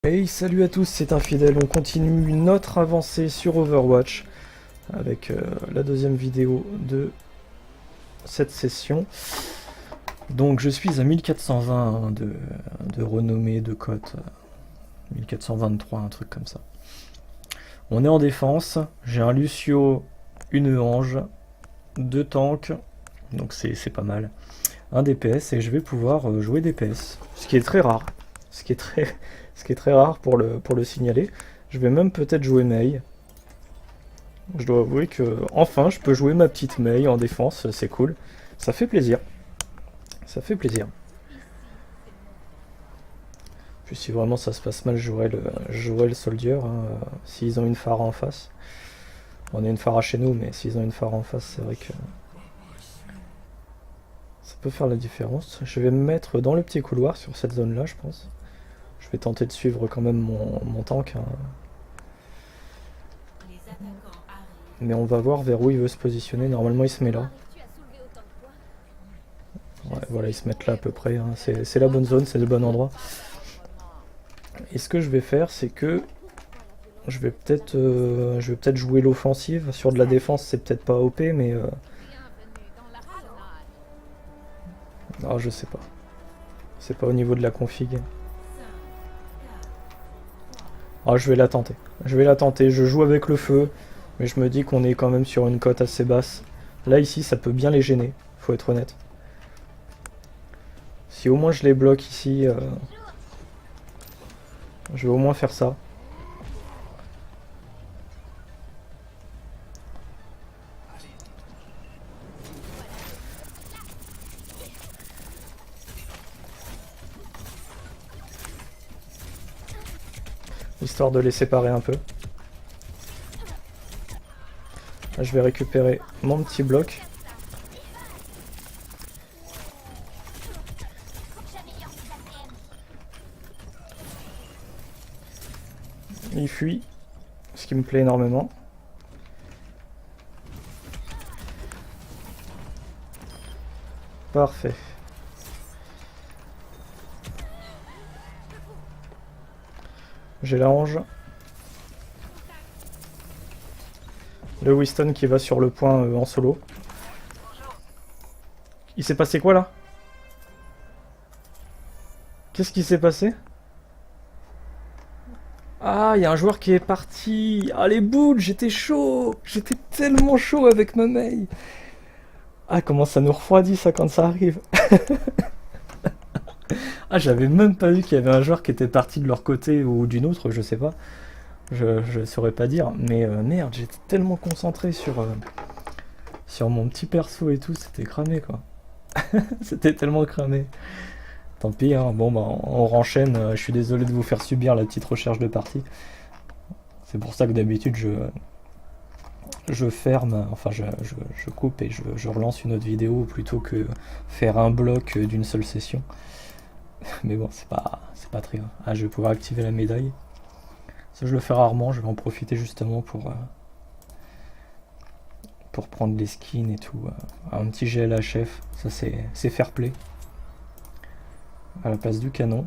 Hey, salut à tous, c'est Infidèle. On continue notre avancée sur Overwatch avec la deuxième vidéo de cette session. Donc je suis à 1420 de renommée, de cote, 1423, un truc comme ça. On est en défense, j'ai un Lucio, une Ange, deux tanks, donc c'est pas mal. Un DPS et je vais pouvoir jouer DPS, ce qui est très rare. Ce qui est très, ce qui est très rare pour le signaler. Je vais même peut-être jouer Mei. Je dois avouer que enfin je peux jouer ma petite Mei en défense, c'est cool. Ça fait plaisir. Ça fait plaisir. Puis si vraiment ça se passe mal, je jouerai le Soldier, hein, s'ils ont une Pharah en face. On a une Pharah chez nous, mais s'ils ont une Pharah en face, c'est vrai que ça peut faire la différence. Je vais me mettre dans le petit couloir sur cette zone-là, je pense. Je vais tenter de suivre quand même mon tank, hein. Mais on va voir vers où il veut se positionner. Normalement, il se met là. Ouais, voilà, ils se mettent là à peu près, hein. C'est la bonne zone, c'est le bon endroit. Et ce que je vais faire, c'est que je vais peut-être jouer l'offensive. Sur de la défense, c'est peut-être pas OP, mais ah, je sais pas. C'est pas au niveau de la config. Ah, je vais la tenter. Je vais la tenter. Je joue avec le feu, mais je me dis qu'on est quand même sur une cote assez basse. Là, ici, ça peut bien les gêner. Faut être honnête. Si au moins je les bloque ici, je vais au moins faire ça. Histoire de les séparer un peu. Là, je vais récupérer mon petit bloc. Il fuit, ce qui me plaît énormément. Parfait. J'ai la Ange. Le Winston qui va sur le point en solo. Il s'est passé quoi là? Qu'est-ce qui s'est passé? Ah, il y a un joueur qui est parti. Ah, les boules, j'étais chaud. J'étais tellement chaud avec ma Mei. Ah, comment ça nous refroidit ça quand ça arrive. Ah, j'avais même pas vu qu'il y avait un joueur qui était parti de leur côté ou d'une autre, je sais pas. Je saurais pas dire. Mais merde, j'étais tellement concentré sur mon petit perso et tout, c'était cramé quoi. C'était tellement cramé. Tant pis, hein. Bon bah on renchaîne. Je suis désolé de vous faire subir la petite recherche de partie. C'est pour ça que d'habitude je ferme, enfin je coupe et je relance une autre vidéo plutôt que faire un bloc d'une seule session. Mais bon, c'est pas très grave. Ah, je vais pouvoir activer la médaille. Ça, je le fais rarement, je vais en profiter justement pour prendre les skins et tout. Un petit GLHF, ça c'est fair play. À la place du canon.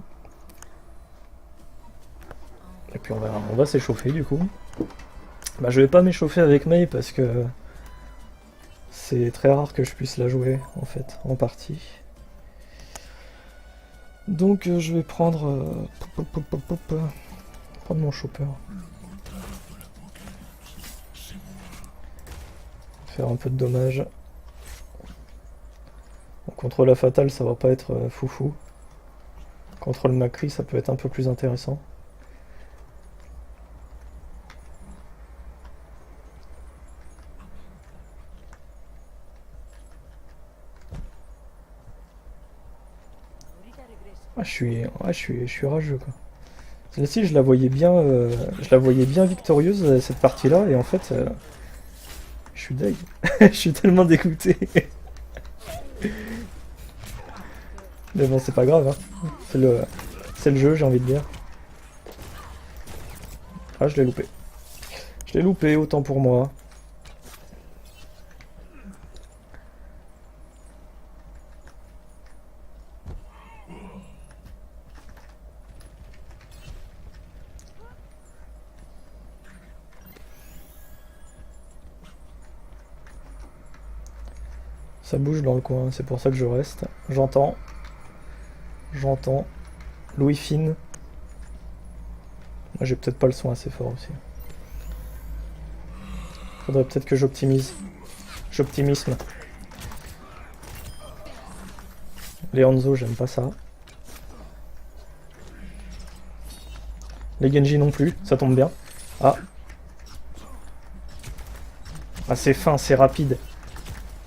Et puis on va s'échauffer du coup. Bah, je vais pas m'échauffer avec Mei parce que c'est très rare que je puisse la jouer en fait, en partie. Donc je vais prendre mon chopper. Faire un peu de dommage. Bon, contre la fatale, ça va pas être foufou. Contre le Macri, ça peut être un peu plus intéressant. Ah, je suis rageux quoi. Celle-ci, je la voyais bien victorieuse cette partie-là, et en fait, je suis deg. Je suis tellement dégoûté. Mais bon, c'est pas grave, hein. C'est le jeu, j'ai envie de dire. Ah, je l'ai loupé. Je l'ai loupé, autant pour moi. Ça bouge dans le coin, c'est pour ça que je reste. J'entends. J'entends. Louis Fine. Moi j'ai peut-être pas le son assez fort aussi. Faudrait peut-être que j'optimise. J'optimisme. Les Hanzo, j'aime pas ça. Les Genji non plus, ça tombe bien. Ah. Ah c'est fin, c'est rapide.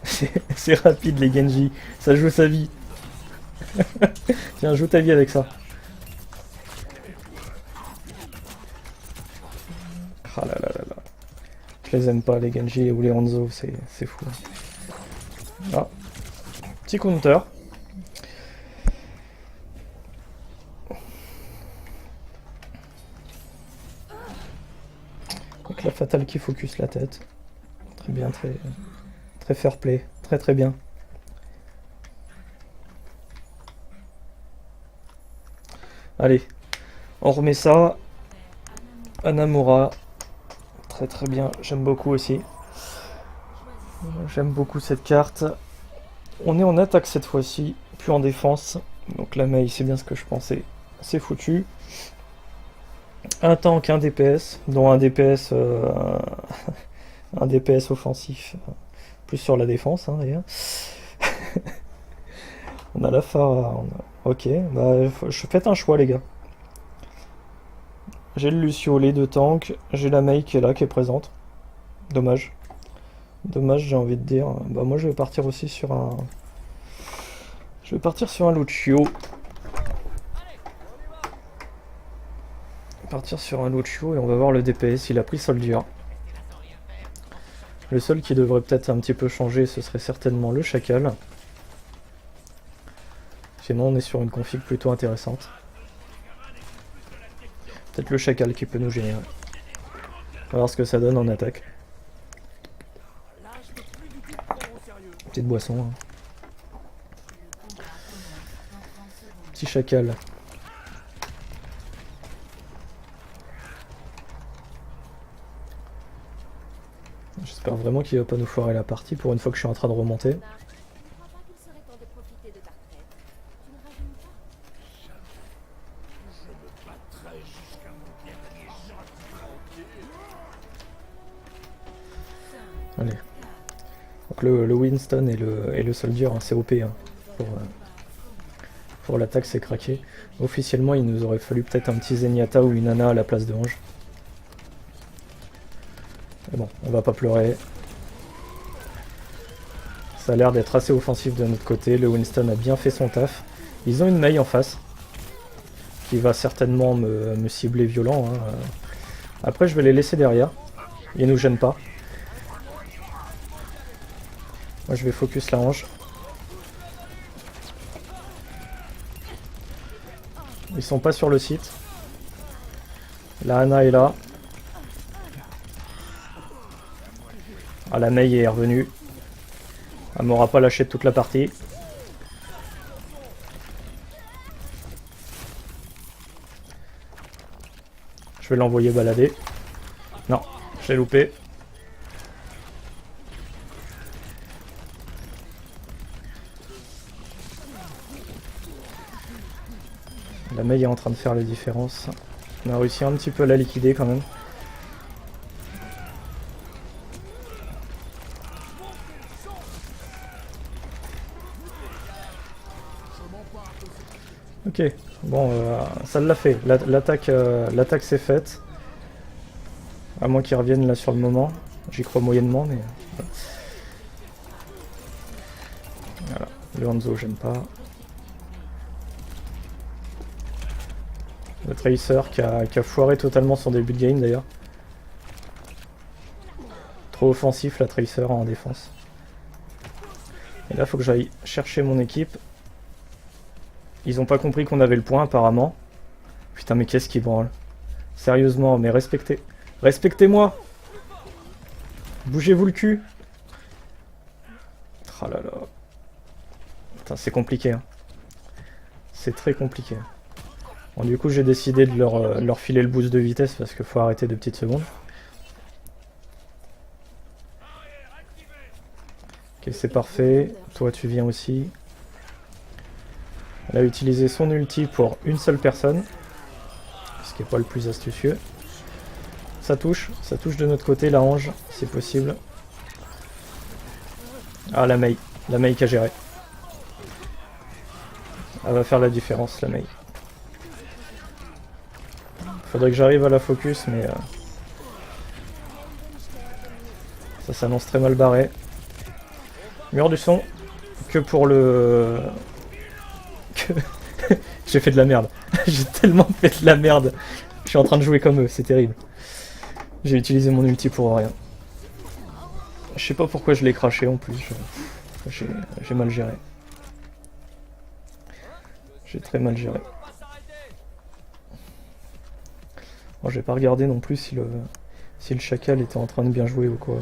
C'est rapide les Genji. Ça joue sa vie. Tiens, joue ta vie avec ça. Ah là là là là. Je les aime pas les Genji ou les Hanzo, c'est fou. Ah. Petit counter. Donc la fatale qui focus la tête. Très bien, très fair play. Très très bien. Allez, on remet ça. Anamura. Très très bien, j'aime beaucoup aussi. J'aime beaucoup cette carte. On est en attaque cette fois-ci, puis en défense. Donc la Mei, c'est bien ce que je pensais. C'est foutu. Un tank, un DPS, dont un DPS, un DPS offensif. Plus sur la défense, hein, d'ailleurs. On a la Pharah. Ok, bah, je faites un choix, les gars. J'ai le Lucio, les deux tanks. J'ai la Mei qui est là, qui est présente. Dommage. Dommage, j'ai envie de dire. Bah, moi, je vais partir aussi sur un... Je vais partir sur un Lucio. Partir sur un Lucio et on va voir le DPS. Il a pris Soldier. Le seul qui devrait peut-être un petit peu changer, ce serait certainement le Chacal. Sinon, on est sur une config plutôt intéressante. Peut-être le Chacal qui peut nous gêner. Ouais. On va voir ce que ça donne en attaque. Petite boisson. Hein. Petit Chacal. J'espère vraiment qu'il va pas nous foirer la partie pour une fois que je suis en train de remonter. Allez. Donc le Winston et le Soldier, hein, c'est OP. Hein, pour l'attaque, c'est craqué. Officiellement, il nous aurait fallu peut-être un petit Zenyatta ou une Ana à la place de Ange. Mais bon, on va pas pleurer. Ça a l'air d'être assez offensif de notre côté. Le Winston a bien fait son taf. Ils ont une Mei en face. Qui va certainement me cibler violent. Hein. Après, je vais les laisser derrière. Ils nous gênent pas. Moi, je vais focus la Ange. Ils sont pas sur le site. La Ana est là. Ah, la Mei est revenue. Elle m'aura pas lâché toute la partie. Je vais l'envoyer balader. Non, j'ai loupé. La Mei est en train de faire la différence. On a réussi un petit peu à la liquider quand même. Ok, bon, ça l'a fait. L'attaque s'est faite. À moins qu'ils reviennent là sur le moment. J'y crois moyennement, mais... Voilà, le Hanzo, j'aime pas. Le Tracer qui a foiré totalement son début de game d'ailleurs. Trop offensif la Tracer en défense. Et là, faut que j'aille chercher mon équipe. Ils ont pas compris qu'on avait le point apparemment. Putain, mais qu'est-ce qui branle? Sérieusement, mais respectez. Respectez-moi! Bougez-vous le cul! Ah là là. Putain, c'est compliqué. Hein. C'est très compliqué. Bon, du coup, j'ai décidé de leur filer le boost de vitesse parce qu'il faut arrêter 2 petites secondes. Ok, c'est parfait. Toi, tu viens aussi. Elle a utilisé son ulti pour une seule personne. Ce qui n'est pas le plus astucieux. Ça touche de notre côté, la Ange, c'est possible. Ah, la Mei. La Mei qui a géré. Elle va faire la différence, la Mei. Faudrait que j'arrive à la focus, mais... ça s'annonce très mal barré. Mur du son. Que pour le... J'ai fait de la merde. J'ai tellement fait de la merde. Je suis en train de jouer comme eux, c'est terrible. J'ai utilisé mon ulti pour rien. Je sais pas pourquoi je l'ai craché en plus. J'ai mal géré. J'ai très mal géré. Bon, j'ai pas regardé non plus si le chacal était en train de bien jouer ou quoi.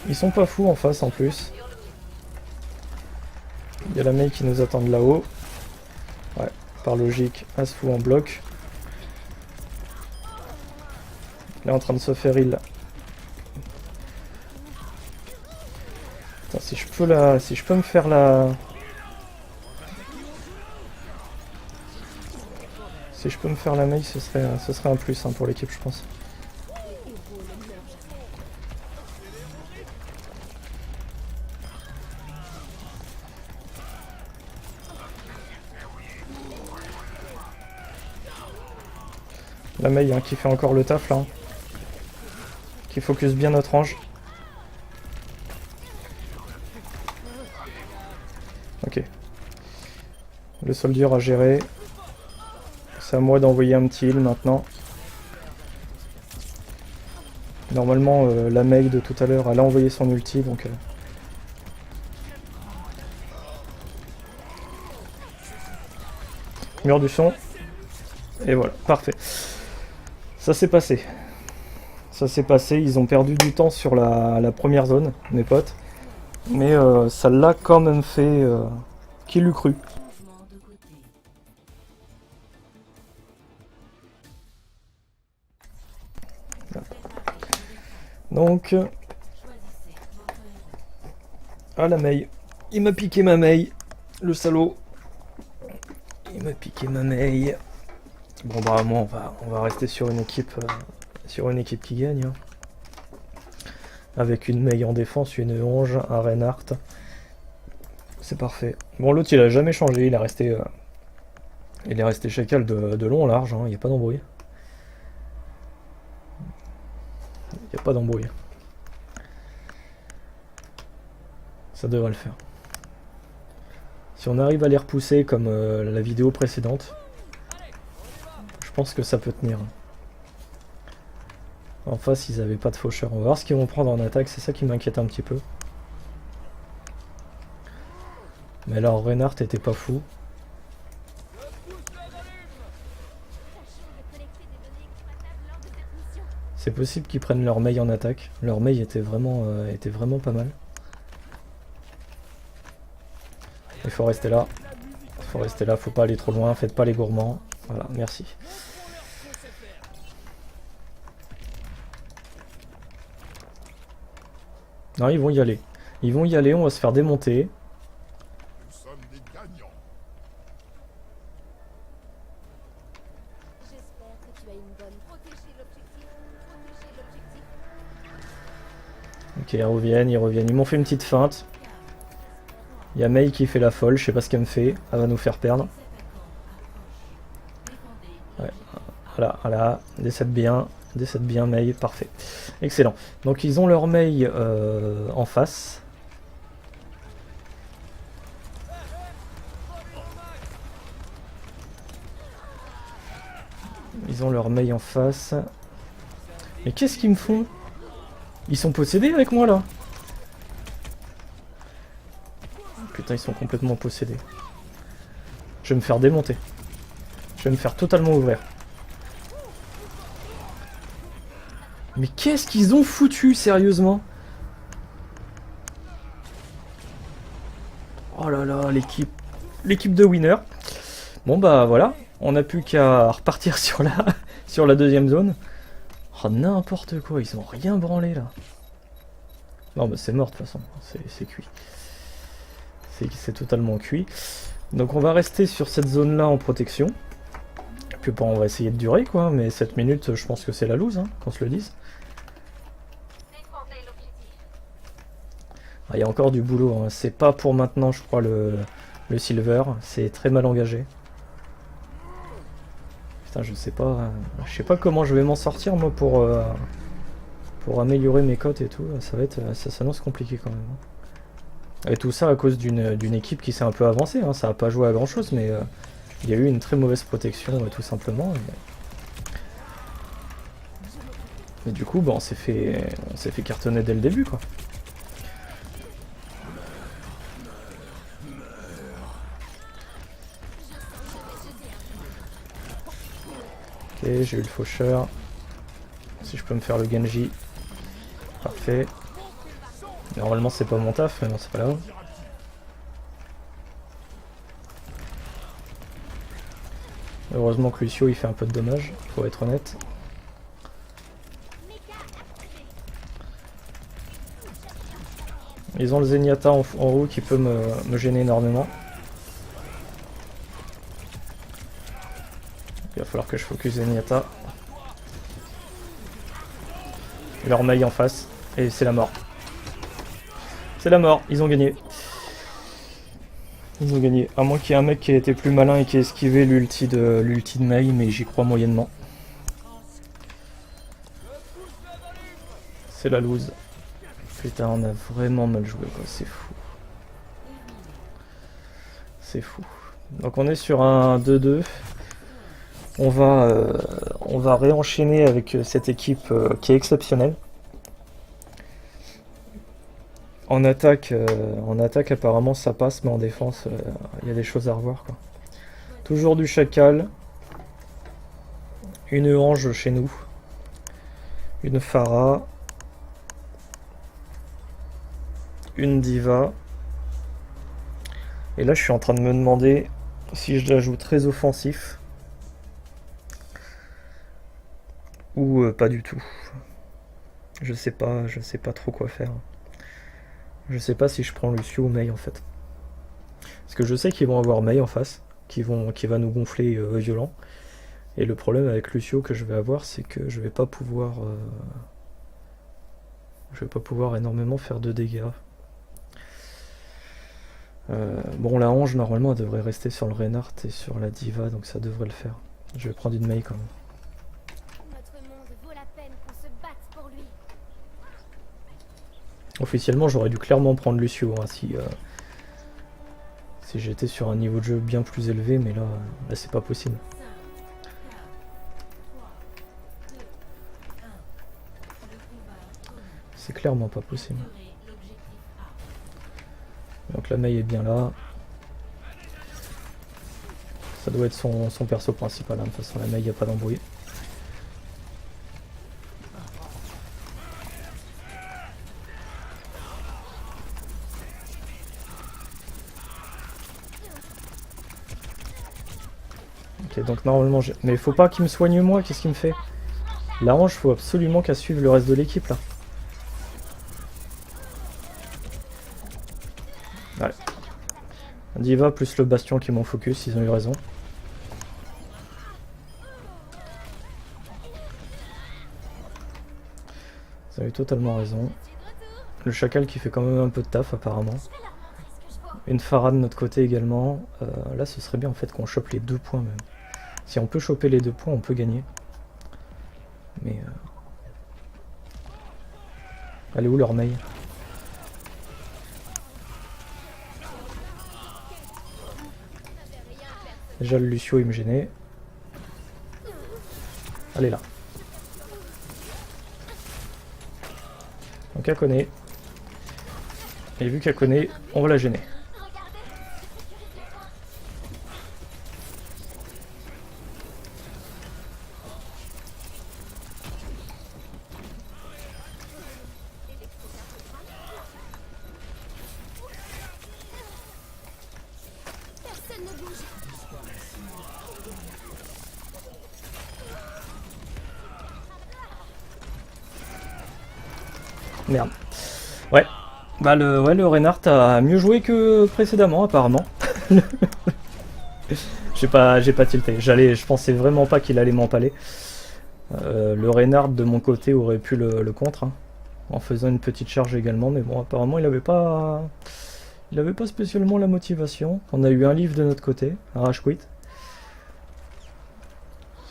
Ils sont pas fous en face en plus. Il y a la Mei qui nous attend de là-haut. Ouais, par logique, elle se fout en bloc. Elle est en train de se faire heal. Attends, si je peux me faire la... Si je peux me faire la Mei, ce serait un plus hein, pour l'équipe, je pense. La Mei hein, qui fait encore le taf là. Hein. Qui focus bien notre ange. Ok. Le soldier a géré. C'est à moi d'envoyer un petit heal maintenant. Normalement, la Mei de tout à l'heure, elle a envoyé son ulti, donc... Mur du son. Et voilà, parfait. Ça s'est passé. Ça s'est passé, ils ont perdu du temps sur la première zone, mes potes. Mais ça l'a quand même fait... qui l'eût cru. Donc... Ah la Mei. Il m'a piqué ma Mei. Le salaud. Il m'a piqué ma Mei. Bon bah moi on va rester sur une équipe qui gagne. Hein. Avec une Mei en défense, une Ange, un Reinhardt. C'est parfait. Bon l'autre il a jamais changé, il est resté chacal de long en large, hein. Il n'y a pas d'embrouille. Il n'y a pas d'embrouille. Ça devrait le faire. Si on arrive à les repousser comme la vidéo précédente, je pense que ça peut tenir. En face, ils n'avaient pas de faucheur. On va voir ce qu'ils vont prendre en attaque, c'est ça qui m'inquiète un petit peu. Mais alors, Reinhardt était pas fou. C'est possible qu'ils prennent leur Mei en attaque. Leur Mei était vraiment pas mal. Il faut rester là. Faut pas aller trop loin, faites pas les gourmands. Voilà, merci. Non, ils vont y aller. Ils vont y aller, on va se faire démonter. Ok, ils reviennent. Ils m'ont fait une petite feinte. Il y a Mei qui fait la folle, je sais pas ce qu'elle me fait. Elle va nous faire perdre. Ouais, voilà, décède bien Mei, parfait. Excellent. Donc ils ont leur Mei en face. Ils ont leur Mei en face. Mais qu'est-ce qu'ils me font? Ils sont possédés avec moi là? Putain, ils sont complètement possédés. Je vais me faire démonter. Je vais me faire totalement ouvrir. Mais qu'est-ce qu'ils ont foutu, sérieusement? Oh là là, l'équipe de winner. Bon bah voilà, On n'a plus qu'à repartir sur la deuxième zone. Oh, n'importe quoi, ils ont rien branlé là. Non, bah c'est mort de toute façon, c'est cuit. C'est totalement cuit. Donc on va rester sur cette zone là en protection. Et puis bon, on va essayer de durer quoi, mais 7 minutes je pense que c'est la loose, hein, qu'on se le dise. Ah, il y a encore du boulot, hein. C'est pas pour maintenant je crois le silver, c'est très mal engagé. Putain je sais pas comment je vais m'en sortir moi pour améliorer mes cotes et tout, ça s'annonce compliqué quand même. Et tout ça à cause d'une équipe qui s'est un peu avancée, hein. Ça a pas joué à grand chose, mais il y a eu une très mauvaise protection tout simplement. Et du coup, bah, on s'est fait cartonner dès le début quoi. Ok, j'ai eu le faucheur. Si je peux me faire le Genji. Parfait. Normalement c'est pas mon taf, mais non c'est pas grave. Heureusement que Lucio il fait un peu de dommages, faut être honnête. Ils ont le Zenyatta en haut qui peut me gêner énormément. Il va falloir que je focus Zenyatta. Leur maille en face. Et c'est la mort. C'est la mort, ils ont gagné. Ils ont gagné. À moins qu'il y ait un mec qui ait été plus malin et qui ait esquivé l'ulti de Mei, mais j'y crois moyennement. C'est la loose. Putain, on a vraiment mal joué quoi, c'est fou. C'est fou. Donc on est sur un 2-2. On va réenchaîner avec cette équipe qui est exceptionnelle. En attaque apparemment ça passe, mais en défense il y a des choses à revoir quoi. Toujours du chacal. Une ange chez nous. Une Pharah. Une diva. Et là je suis en train de me demander si je la joue très offensif. Ou pas du tout. Je sais pas trop quoi faire. Je sais pas si je prends Lucio ou Mei en fait. Parce que je sais qu'ils vont avoir Mei en face, qui va nous gonfler violent. Et le problème avec Lucio que je vais avoir, c'est que je vais pas pouvoir énormément faire de dégâts. Bon, la Ange normalement elle devrait rester sur le Reinhardt et sur la Diva, donc ça devrait le faire. Je vais prendre une Mei quand même. Officiellement, j'aurais dû clairement prendre Lucio hein, si j'étais sur un niveau de jeu bien plus élevé, mais là c'est pas possible. C'est clairement pas possible. Donc la Mei est bien là. Ça doit être son perso principal, hein. De toute façon la Mei, il n'y a pas d'embrouille. Ok, donc normalement j'ai... Mais faut pas qu'il me soigne moi, qu'est-ce qu'il me fait? La Ange, faut absolument qu'elle suive le reste de l'équipe là. Ouais. Diva plus le Bastion qui m'ont focus, ils ont eu raison. Ils ont eu totalement raison. Le Chacal qui fait quand même un peu de taf apparemment. Une Pharah de notre côté également. Là ce serait bien en fait qu'on chope les 2 points même. Si on peut choper les 2 points, on peut gagner. Mais... Elle est où leur Mei? Déjà le Lucio il me gênait. Elle est là. Donc elle connaît. Et vu qu'elle connaît, on va la gêner. Merde. Ouais. Bah le Reinhardt a mieux joué que précédemment apparemment. J'ai pas tilté. Je pensais vraiment pas qu'il allait m'empaler. Le Reinhardt de mon côté aurait pu le contre. Hein, en faisant une petite charge également. Mais bon, apparemment il avait pas spécialement la motivation. On a eu un livre de notre côté. Un rage quit.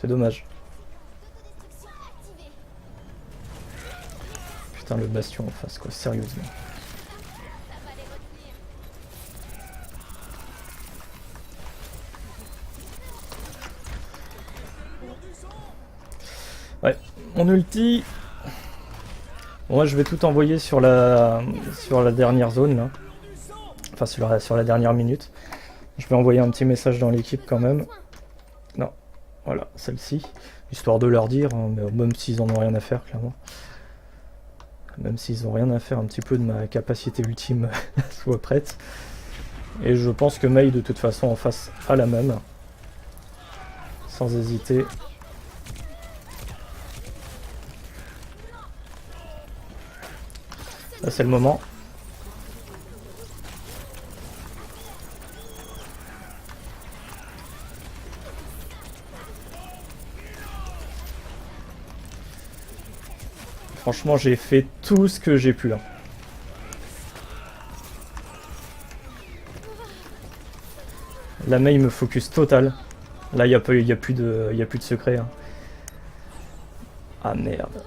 C'est dommage. Putain, le bastion en face, quoi, sérieusement. Ouais, mon ulti. Bon, moi, je vais tout envoyer sur la dernière zone, là. Enfin, sur la dernière minute. Je vais envoyer un petit message dans l'équipe, quand même. Non, voilà, celle-ci. Histoire de leur dire, hein, même s'ils en ont rien à faire, clairement. Même s'ils ont rien à faire, un petit peu de ma capacité ultime soit prête. Et je pense que Mei, de toute façon, en face a la même. Sans hésiter. Là, c'est le moment. Franchement, j'ai fait tout ce que j'ai pu là. La Mei me focus total. Là, il n'y a plus de secret. Hein. Ah merde.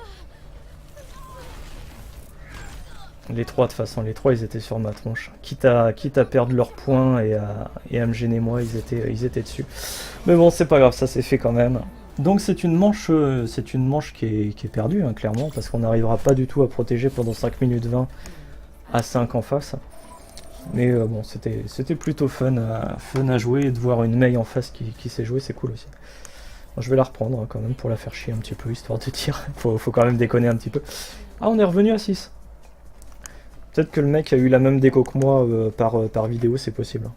Les trois, de toute façon, les trois, ils étaient sur ma tronche. Quitte à perdre leurs points et à me gêner moi, ils étaient dessus. Mais bon, c'est pas grave, ça s'est fait quand même. Donc c'est une manche qui est perdue, hein, clairement, parce qu'on n'arrivera pas du tout à protéger pendant 5 minutes 20 à 5 en face. Mais bon, c'était plutôt fun à jouer, et de voir une Mei en face qui sait jouer, c'est cool aussi. Bon, je vais la reprendre hein, quand même pour la faire chier un petit peu, histoire de tir. faut quand même déconner un petit peu. Ah, on est revenu à 6. Peut-être que le mec a eu la même déco que moi par vidéo, c'est possible.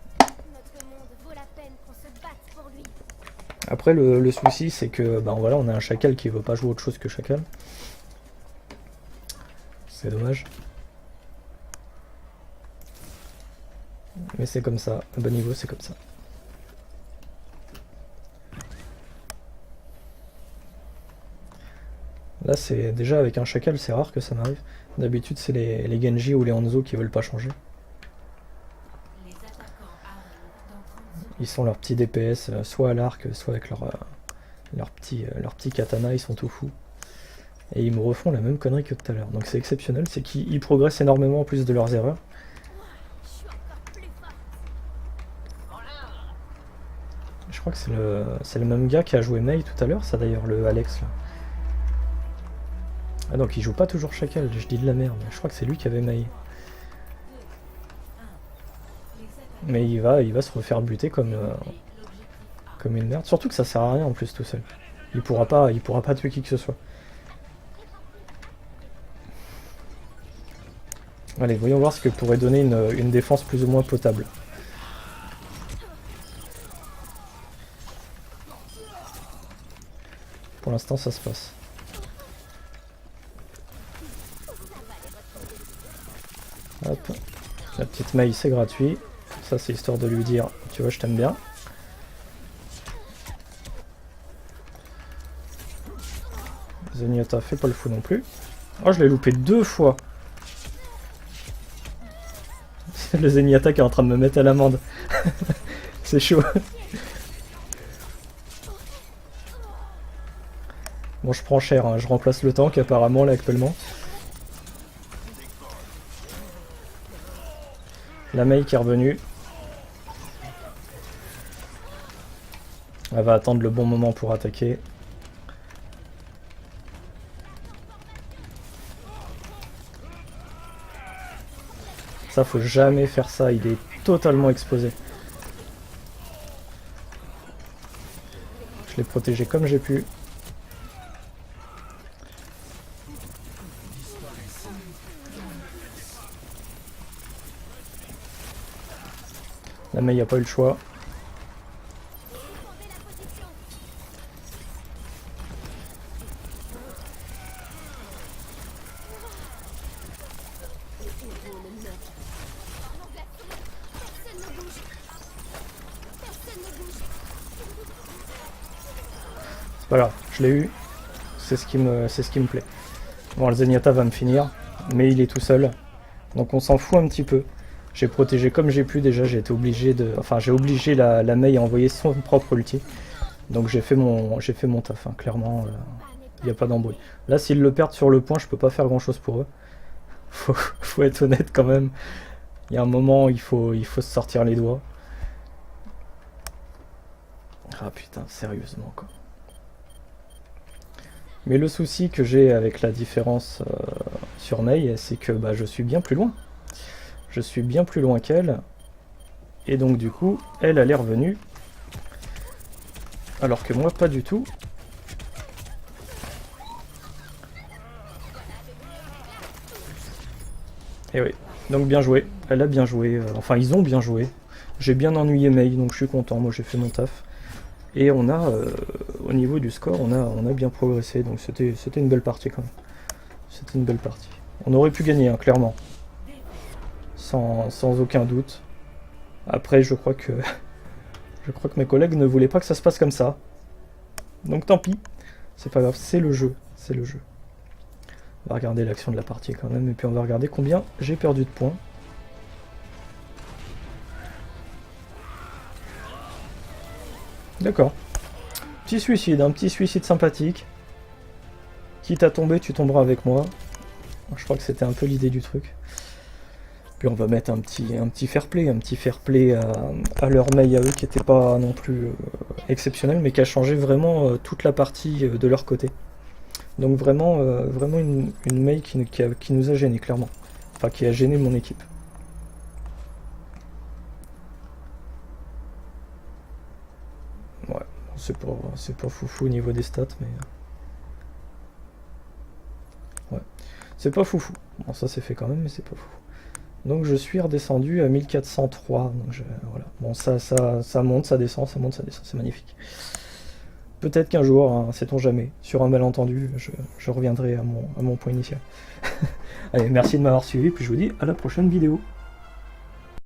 Après, le souci, c'est que ben voilà, on a un chacal qui veut pas jouer autre chose que chacal. C'est dommage. Mais c'est comme ça. À bas niveau, c'est comme ça. Là, c'est déjà avec un chacal, c'est rare que ça m'arrive. D'habitude, c'est les Genji ou les Hanzo qui veulent pas changer. Ils sont leurs petits DPS, soit à l'arc, soit avec leur petit katana, ils sont tout fous. Et ils me refont la même connerie que tout à l'heure. Donc c'est exceptionnel, c'est qu'ils progressent énormément en plus de leurs erreurs. Je crois que c'est le même gars qui a joué Mei tout à l'heure, ça d'ailleurs, le Alex là. Ah donc il joue pas toujours Chacal, je dis de la merde, je crois que c'est lui qui avait Mei. Mais il va se refaire buter comme une merde. Surtout que ça sert à rien en plus tout seul. Il pourra pas tuer qui que ce soit. Allez, voyons voir ce que pourrait donner une défense plus ou moins potable. Pour l'instant ça se passe. Hop. La petite Mei c'est gratuit. Ça c'est histoire de lui dire, tu vois je t'aime bien. Zenyatta fait pas le fou non plus. Oh je l'ai loupé 2 fois. Le Zenyatta qui est en train de me mettre à l'amende. C'est chaud. Bon je prends cher, hein. Je remplace le tank apparemment là actuellement. La Mei qui est revenue. Elle va attendre le bon moment pour attaquer. Ça, faut jamais faire ça, il est totalement exposé. Je l'ai protégé comme j'ai pu. La Mei a pas eu le choix. C'est pas grave, je l'ai eu. C'est ce qui me plaît. Bon, le Zenyatta va me finir, mais il est tout seul. Donc on s'en fout un petit peu. J'ai protégé comme j'ai pu déjà, j'ai été obligé de... Enfin, j'ai obligé la Mei à envoyer son propre ulti. Donc j'ai fait mon taf, hein. Clairement, il n'y a pas d'embrouille. Là, s'ils le perdent sur le point, je peux pas faire grand chose pour eux. Faut être honnête quand même. Il y a un moment, il faut se sortir les doigts. Ah putain, sérieusement quoi. Mais le souci que j'ai avec la différence sur Mei, c'est que bah, je suis bien plus loin. Je suis bien plus loin qu'elle. Et donc du coup, elle est revenue. Alors que moi, pas du tout. Et oui, donc bien joué. Elle a bien joué. Enfin, ils ont bien joué. J'ai bien ennuyé Mei, donc je suis content. Moi, j'ai fait mon taf. Et on a, au niveau du score, on a bien progressé. Donc c'était une belle partie quand même. C'était une belle partie. On aurait pu gagner, hein, clairement. Sans aucun doute. Après, je crois que mes collègues ne voulaient pas que ça se passe comme ça. Donc tant pis. C'est pas grave, c'est le jeu. C'est le jeu. On va regarder l'action de la partie quand même. Et puis on va regarder combien j'ai perdu de points. D'accord. Petit suicide, un petit suicide sympathique. Quitte à tomber, tu tomberas avec moi. Je crois que c'était un peu l'idée du truc. Puis on va mettre un petit fair play à leur Mei à eux qui n'était pas non plus exceptionnel, mais qui a changé vraiment toute la partie de leur côté. Donc vraiment, vraiment une Mei qui nous a gêné clairement. Enfin, qui a gêné mon équipe. Ouais, c'est pas foufou au niveau des stats, mais... Ouais, c'est pas foufou. Bon, ça c'est fait quand même, mais c'est pas foufou. Donc je suis redescendu à 1403. Donc voilà. Bon, ça monte, ça descend, ça monte, ça descend. C'est magnifique. Peut-être qu'un jour, hein, sait-on jamais, sur un malentendu, je reviendrai à mon point initial. Allez, merci de m'avoir suivi, puis je vous dis à la prochaine vidéo.